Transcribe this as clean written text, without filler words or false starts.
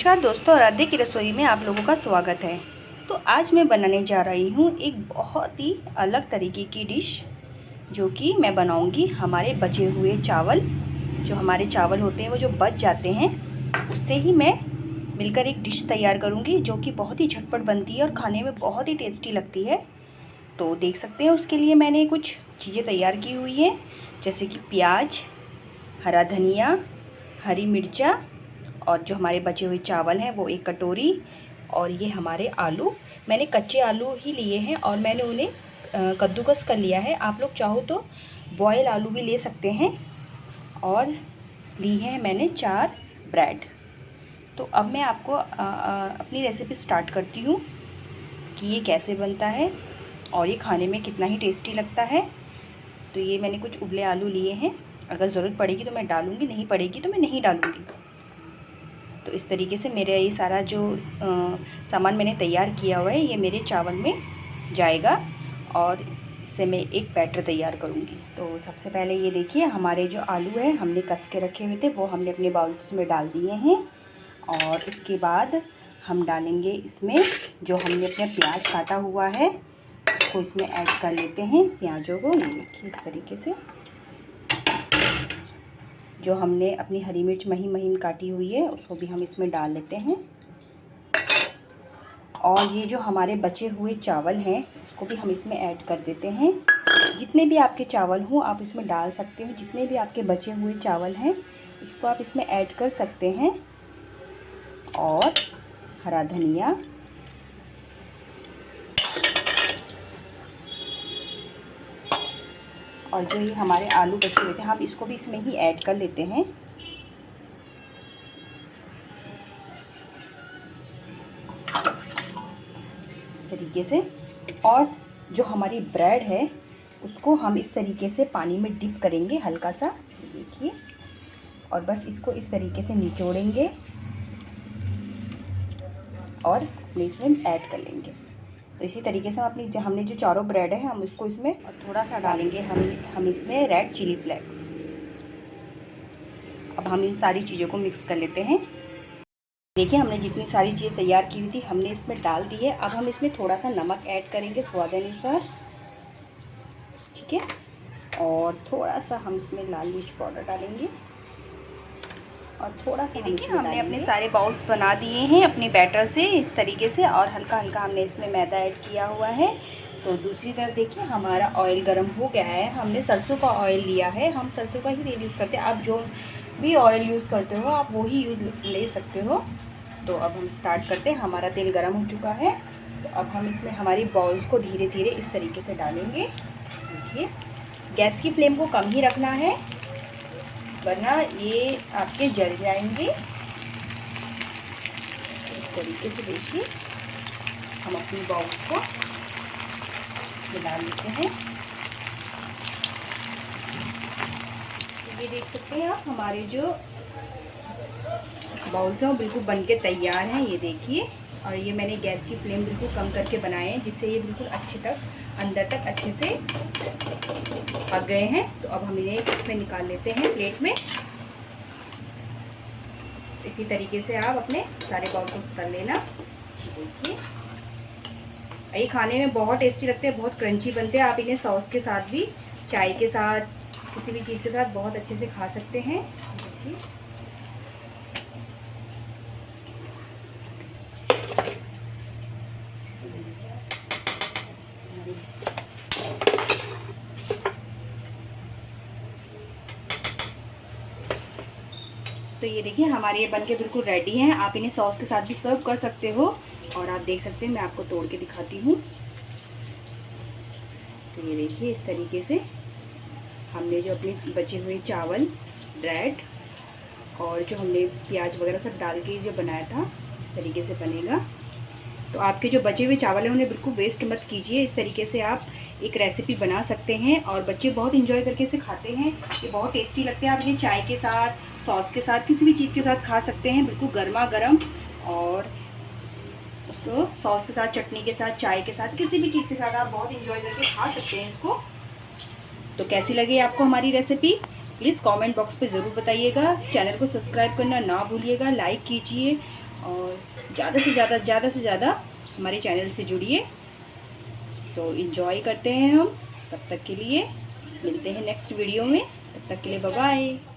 नमस्कार दोस्तों, राधे की रसोई में आप लोगों का स्वागत है। तो आज मैं बनाने जा रही हूँ एक बहुत ही अलग तरीके की डिश, जो कि मैं बनाऊँगी हमारे बचे हुए चावल। जो हमारे चावल होते हैं वो जो बच जाते हैं, उससे ही मैं मिलकर एक डिश तैयार करूँगी, जो कि बहुत ही झटपट बनती है और खाने में बहुत ही टेस्टी लगती है। तो देख सकते हैं उसके लिए मैंने कुछ चीज़ें तैयार की हुई हैं, जैसे कि प्याज, हरा धनिया, हरी मिर्चा और जो हमारे बचे हुए चावल हैं वो एक कटोरी। और ये हमारे आलू, मैंने कच्चे आलू ही लिए हैं और मैंने उन्हें कद्दूकस कर लिया है। आप लोग चाहो तो बॉयल आलू भी ले सकते हैं। और ली है मैंने 4 ब्रेड। तो अब मैं आपको अपनी रेसिपी स्टार्ट करती हूँ कि ये कैसे बनता है और ये खाने में कितना ही टेस्टी लगता है। तो ये मैंने कुछ उबले आलू लिए हैं, अगर ज़रूरत पड़ेगी तो मैं डालूँगी, नहीं पड़ेगी तो मैं नहीं डालूँगी। तो इस तरीके से मेरा ये सारा जो सामान मैंने तैयार किया हुआ है ये मेरे चावल में जाएगा और इससे मैं एक बैटर तैयार करूँगी। तो सबसे पहले ये देखिए, हमारे जो आलू है हमने कस के रखे हुए थे वो हमने अपने बाउल्स में डाल दिए हैं। और इसके बाद हम डालेंगे इसमें जो हमने अपना प्याज काटा हुआ है उसको इसमें ऐड कर लेते हैं। प्याजों को ये देखिए इस तरीके से, जो हमने अपनी हरी मिर्च महीन महीन काटी हुई है उसको भी हम इसमें डाल लेते हैं। और ये जो हमारे बचे हुए चावल हैं इसको भी हम इसमें ऐड कर देते हैं। जितने भी आपके चावल हों आप इसमें डाल सकते हो, जितने भी आपके बचे हुए चावल हैं उसको आप इसमें ऐड कर सकते हैं। और हरा धनिया, और जो ये हमारे आलू बचे हुए थे हम इसको भी इसमें ही ऐड कर लेते हैं। इस तरीके से। और जो हमारी ब्रेड है उसको हम इस तरीके से पानी में डिप करेंगे हल्का सा, देखिए, और बस इसको इस तरीके से निचोड़ेंगे और अपने इसमें ऐड कर लेंगे। तो इसी तरीके से हमने जो चारों ब्रेड है हम उसको इसमें और थोड़ा सा डालेंगे हम इसमें रेड चिली फ्लेक्स। अब हम इन सारी चीज़ों को मिक्स कर लेते हैं। देखिए हमने जितनी सारी चीज़ें तैयार की हुई थी हमने इसमें डाल दी है। अब हम इसमें थोड़ा सा नमक ऐड करेंगे स्वाद अनुसार, ठीक है। और थोड़ा सा हम इसमें लाल मिर्च पाउडर डालेंगे और थोड़ा सा देखिए हमने अपने सारे बाउल्स बना दिए हैं अपने बैटर से इस तरीके से, और हल्का हल्का हमने इसमें मैदा ऐड किया हुआ है। तो दूसरी तरफ देखिए हमारा ऑयल गर्म हो गया है। हमने सरसों का ऑयल लिया है, हम सरसों का ही तेल यूज़ करते हैं। आप जो भी ऑयल यूज़ करते हो आप वो ही ले सकते हो। तो अब हम स्टार्ट करते हैं। हमारा तेल गर्म हो चुका है, तो अब हम इसमें हमारी बॉल्स को धीरे धीरे इस तरीके से डालेंगे। देखिए गैस की फ्लेम को कम ही रखना है वरना ये आपके जल जाएंगे। इस तरीके से देखिए हम अपनी बॉल्स को मिला लेते हैं। ये देख सकते हैं आप हमारे जो बाउल्स हैं वो बिल्कुल बनके तैयार हैं, ये देखिए। और ये मैंने गैस की फ्लेम बिल्कुल कम करके बनाए हैं जिससे ये बिल्कुल अच्छे तक अंदर तक अच्छे से पक गए हैं। तो अब हम इन्हें इसमें निकाल लेते हैं प्लेट में। इसी तरीके से आप अपने सारे बाउल को तल लेना। देखिए ये खाने में बहुत टेस्टी लगते हैं, बहुत क्रंची बनते हैं। आप इन्हें सॉस के साथ भी, चाय के साथ, किसी भी चीज़ के साथ बहुत अच्छे से खा सकते हैं। देखिए तो ये देखिए हमारे ये बनके बिल्कुल रेडी हैं। आप इन्हें सॉस के साथ भी सर्व कर सकते हो। और आप देख सकते हैं मैं आपको तोड़ के दिखाती हूँ। तो ये देखिए इस तरीके से हमने जो अपने बचे हुए चावल, ब्रेड और जो हमने प्याज वगैरह सब डाल के जो बनाया था इस तरीके से बनेगा। तो आपके जो बचे हुए चावल हैं उन्हें बिल्कुल वेस्ट मत कीजिए। इस तरीके से आप एक रेसिपी बना सकते हैं और बच्चे बहुत इंजॉय करके इसे खाते हैं। ये बहुत टेस्टी लगते हैं। आप इन्हें चाय के साथ, सॉस के साथ, किसी भी चीज़ के साथ खा सकते हैं, बिल्कुल गर्मा गर्म। और उसको सॉस के साथ, चटनी के साथ, चाय के साथ, किसी भी चीज़ के साथ आप बहुत इंजॉय करके खा सकते हैं इसको। तो कैसी लगी आपको हमारी रेसिपी प्लीज़ कमेंट बॉक्स पे ज़रूर बताइएगा। चैनल को सब्सक्राइब करना ना भूलिएगा, लाइक कीजिए और ज़्यादा से ज़्यादा हमारे चैनल से जुड़िए। तो एंजॉय करते हैं हम। तब तक के लिए मिलते हैं नेक्स्ट वीडियो में। तब तक के लिए बाय बाय।